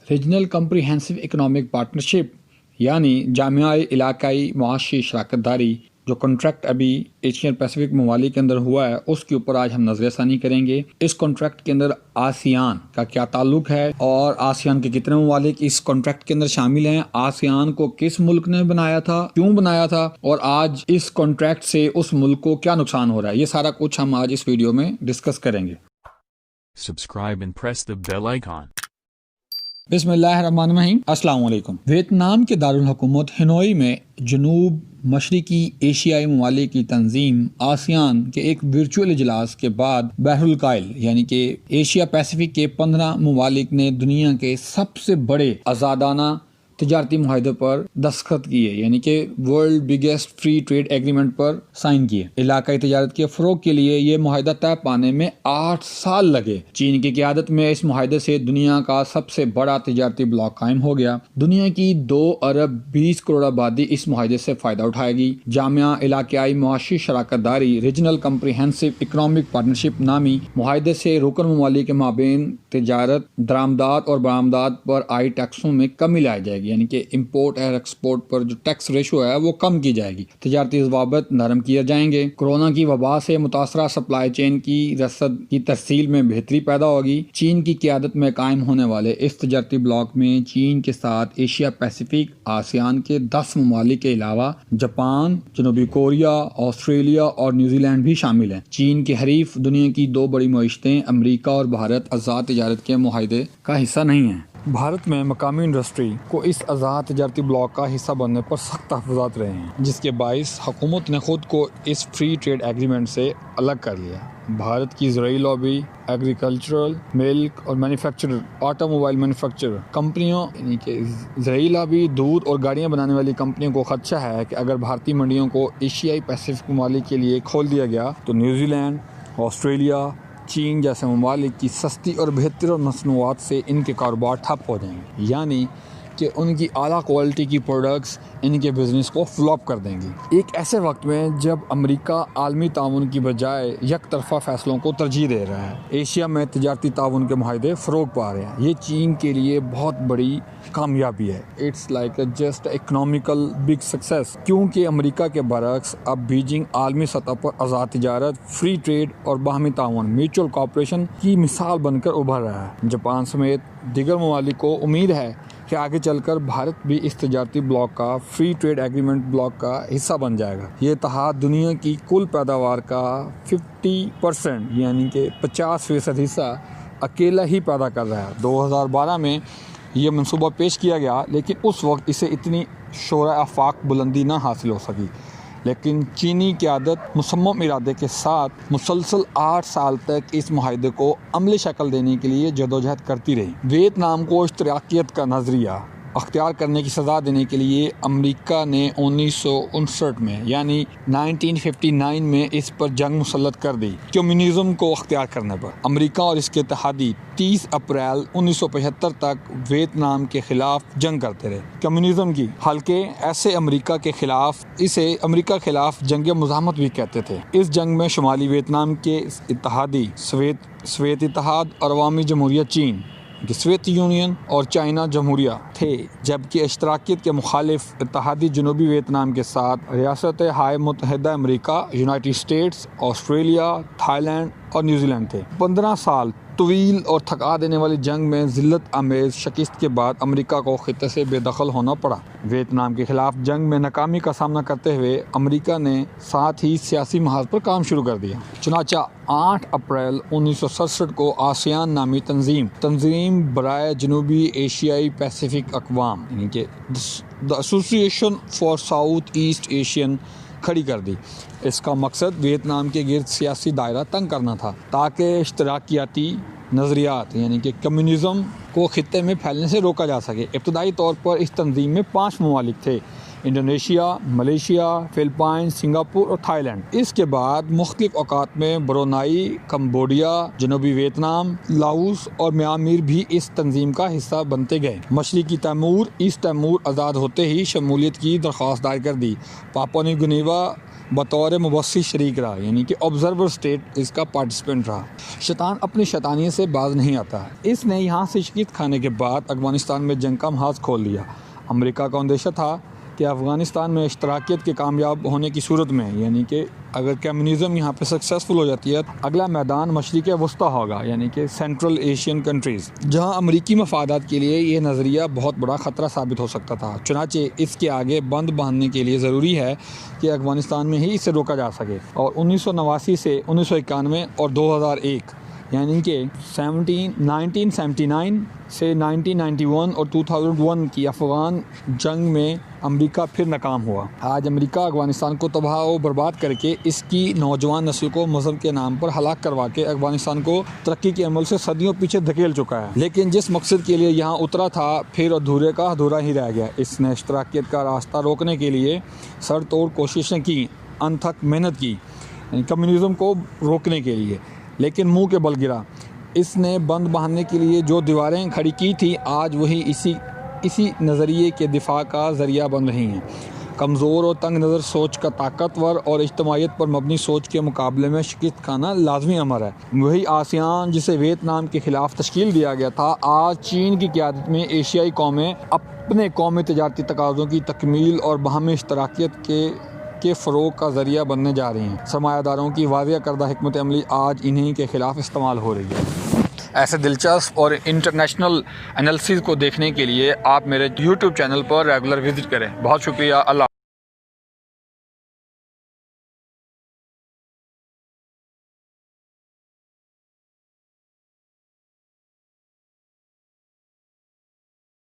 Regional comprehensive economic partnership یعنی جامعہ علاقائی معاشی شراکت داری جو کنٹریکٹ ابھی ایشین پیسیفک ممالک کے اندر ہوا ہے، اس کے اوپر آج ہم نظر ثانی کریں گے۔ اس کنٹریکٹ کے اندر آسیان کا کیا تعلق ہے اور آسیان کے کتنے ممالک اس کنٹریکٹ کے اندر شامل ہیں، آسیان کو کس ملک نے بنایا تھا، کیوں بنایا تھا، اور آج اس کنٹریکٹ سے اس ملک کو کیا نقصان ہو رہا ہے، یہ سارا کچھ ہم آج اس ویڈیو میں ڈسکس کریں گے۔ Subscribe and press the bell icon. بسم اللہ الرحمن الرحیم۔ السلام علیکم۔ ویتنام کے دارالحکومت ہنوئی میں جنوب مشرقی ایشیائی ممالک کی تنظیم آسیان کے ایک ورچوئل اجلاس کے بعد بحر الکاہل یعنی کہ ایشیا پیسیفک کے 15 ممالک نے دنیا کے سب سے بڑے آزادانہ تجارتی معاہدے پر دستخط کیے، یعنی کہ world biggest free trade agreement پر سائن کیے۔ علاقائی تجارت کے فروغ کے لیے یہ معاہدہ طے پانے میں 8 سال لگے۔ چین کی قیادت میں اس معاہدے سے دنیا کا سب سے بڑا تجارتی بلاک قائم ہو گیا۔ دنیا کی 2 ارب 20 کروڑ آبادی اس معاہدے سے فائدہ اٹھائے گی۔ جامعہ علاقائی معاشی شراکت داری ریجنل کمپریہنسو اکنامک پارٹنرشپ نامی معاہدے سے رکن ممالک کے مابین تجارت، درآمدات اور برآمدات پر عائد ٹیکسوں میں کمی لائی جائے گی، یعنی کہ امپورٹ اور ایکسپورٹ پر جو ٹیکس ریشو ہے وہ کم کی جائے گی۔ تجارتی ضوابط نرم کیے جائیں گے۔ کورونا کی وبا سے متاثرہ سپلائی چین کی رسد کی ترسیل میں بہتری پیدا ہوگی۔ چین کی قیادت میں قائم ہونے والے اس تجارتی بلاک میں چین کے ساتھ ایشیا پیسیفک، آسیان کے 10 ممالک کے علاوہ جاپان، جنوبی کوریا، آسٹریلیا اور نیوزی لینڈ بھی شامل ہیں۔ چین کے حریف دنیا کی 2 بڑی معیشتیں امریکہ اور بھارت آزاد تجارت کے معاہدے کا حصہ نہیں ہیں۔ بھارت میں مقامی انڈسٹری کو اس آزاد تجارتی بلاک کا حصہ بننے پر سخت تحفظات رہے ہیں، جس کے باعث حکومت نے خود کو اس فری ٹریڈ ایگریمنٹ سے الگ کر لیا۔ بھارت کی زرعی لابی، ایگریکلچرل، ملک اور مینوفیکچرر، آٹو موبائل مینوفیکچرر کمپنیوں یعنی کہ زرعی لابی، دودھ اور گاڑیاں بنانے والی کمپنیوں کو خدشہ ہے کہ اگر بھارتی منڈیوں کو ایشیائی پیسیفک ممالک کے لیے کھول دیا گیا تو نیوزی لینڈ، آسٹریلیا، چین جیسے ممالک کی سستی اور بہتر مصنوعات سے ان کے کاروبار ٹھپ ہو جائیں گے، یعنی کہ ان کی اعلیٰ کوالٹی کی پروڈکٹس ان کے بزنس کو فلاپ کر دیں گی۔ ایک ایسے وقت میں جب امریکہ عالمی تعاون کی بجائے یک طرفہ فیصلوں کو ترجیح دے رہا ہے، ایشیا میں تجارتی تعاون کے معاہدے فروغ پا رہے ہیں۔ یہ چین کے لیے بہت بڑی کامیابی ہے۔ It's like just economical big success, کیونکہ امریکہ کے برعکس اب بیجنگ عالمی سطح پر آزاد تجارت، فری ٹریڈ اور باہمی تعاون، میوچل کوآپریشن کی مثال بن کر ابھر رہا ہے۔ جاپان سمیت دیگر ممالک کو امید ہے کہ آگے چل کر بھارت بھی اس تجارتی بلاک کا، فری ٹریڈ ایگریمنٹ بلاک کا حصہ بن جائے گا۔ یہ اتحاد دنیا کی کل پیداوار کا 50% یعنی کہ 50% حصہ اکیلا ہی پیدا کر رہا ہے۔ 2012 میں یہ منصوبہ پیش کیا گیا، لیکن اس وقت اسے اتنی شورۂ آفاق بلندی نہ حاصل ہو سکی، لیکن چینی قیادت مصمم ارادے کے ساتھ مسلسل 8 سال تک اس معاہدے کو عملی شکل دینے کے لیے جدوجہد کرتی رہی۔ ویتنام کو اشتراکیت کا نظریہ اختیار کرنے کی سزا دینے کے لیے امریکہ نے 1959 میں یعنی 1959 میں اس پر جنگ مسلط کر دی۔ کمیونزم کو اختیار کرنے پر امریکہ اور اس کے اتحادی 30 اپریل 1975 تک ویتنام کے خلاف جنگ کرتے رہے۔ کمیونزم کی حلقے ایسے امریکہ کے خلاف اسے امریکہ کے خلاف جنگ مزاحمت بھی کہتے تھے۔ اس جنگ میں شمالی ویتنام کے اتحادی سوویت اتحاد اور عوامی جمہوریہ چین، سوویت یونین اور چائنا جمہوریہ تھے، جبکہ اشتراکیت کے مخالف اتحادی جنوبی ویتنام کے ساتھ ریاستیں ہائے متحدہ امریکہ، United States, Australia, Thailand اور نیوزی لینڈ تھے۔ 15 سال طویل اور تھکا دینے والی جنگ میں ذلت آمیز شکست کے بعد امریکہ کو خطے سے بے دخل ہونا پڑا۔ ویتنام کے خلاف جنگ میں ناکامی کا سامنا کرتے ہوئے امریکہ نے ساتھ ہی سیاسی محاذ پر کام شروع کر دیا۔ چنانچہ 8 اپریل 1967 کو آسیان نامی تنظیم برائے جنوبی ایشیائی پیسیفک اقوام یعنی کہ دی ایسوسی ایشن فار ساؤتھ ایسٹ ایشین کھڑی کر دی۔ اس کا مقصد ویتنام کے گرد سیاسی دائرہ تنگ کرنا تھا تاکہ اشتراکیاتی نظریات یعنی کہ کمیونزم کو خطے میں پھیلنے سے روکا جا سکے۔ ابتدائی طور پر اس تنظیم میں 5 ممالک تھے: انڈونیشیا، ملیشیا، فلپائن، سنگاپور اور تھائی لینڈ۔ اس کے بعد مختلف اوقات میں برونائی، کمبوڈیا، جنوبی ویتنام، لاؤس اور میانمار بھی اس تنظیم کا حصہ بنتے گئے۔ مشرقی تیمور، ایسٹ تیمور آزاد ہوتے ہی شمولیت کی درخواست دائر کر دی۔ پاپوا نیو گنیوا بطور مبصر شریک رہا، یعنی کہ آبزرور اسٹیٹ اس کا پارٹیسپینٹ رہا۔ شیطان اپنی شیطانیت سے باز نہیں آتا۔ اس نے یہاں سے شکست کھانے کے بعد افغانستان میں جنگ کا محاذ کھول دیا۔ امریکہ کا اندیشہ تھا کہ افغانستان میں اشتراکیت کے کامیاب ہونے کی صورت میں، یعنی کہ اگر کمیونزم یہاں پہ سکسیسفل ہو جاتی ہے، اگلا میدان مشرق وسطیٰ ہوگا، یعنی کہ سینٹرل ایشین کنٹریز، جہاں امریکی مفادات کے لیے یہ نظریہ بہت بڑا خطرہ ثابت ہو سکتا تھا۔ چنانچہ اس کے آگے بند باندھنے کے لیے ضروری ہے کہ افغانستان میں ہی اسے روکا جا سکے، اور 1989 سے 1991 اور 2001 یعنی کہ 1979 سے 1991 اور 2001 کی افغان جنگ میں امریکہ پھر ناکام ہوا۔ آج امریکہ افغانستان کو تباہ و برباد کر کے اس کی نوجوان نسل کو مذہب کے نام پر ہلاک کروا کے افغانستان کو ترقی کے عمل سے صدیوں پیچھے دھکیل چکا ہے۔ لیکن جس مقصد کے لیے یہاں اترا تھا پھر ادھورے کا ادھورا ہی رہ گیا۔ اس نے اشتراکیت کا راستہ روکنے کے لیے سر توڑ کوششیں کی، انتھک محنت کی، کمیونزم کو روکنے کے لیے، لیکن منہ کے بل گرا۔ اس نے بند باندھنے کے لیے جو دیواریں کھڑی کی تھی آج وہی اسی نظریے کے دفاع کا ذریعہ بن رہی ہیں۔ کمزور اور تنگ نظر سوچ کا طاقتور اور اجتماعیت پر مبنی سوچ کے مقابلے میں شکست کھانا لازمی امر ہے۔ وہی آسیان جسے ویتنام کے خلاف تشکیل دیا گیا تھا، آج چین کی قیادت میں ایشیائی قومیں اپنے قومی تجارتی تقاضوں کی تکمیل اور باہمی اشتراکیت کے فروغ کا ذریعہ بننے جا رہی ہیں۔ سرمایہ داروں کی واضح کردہ حکمت عملی آج انہی کے خلاف استعمال ہو رہی ہے۔ ایسے دلچسپ اور انٹرنیشنل انالیسز کو دیکھنے کے لیے آپ میرے YouTube چینل پر ریگولر وزٹ کریں۔ بہت شکریہ۔ اللہ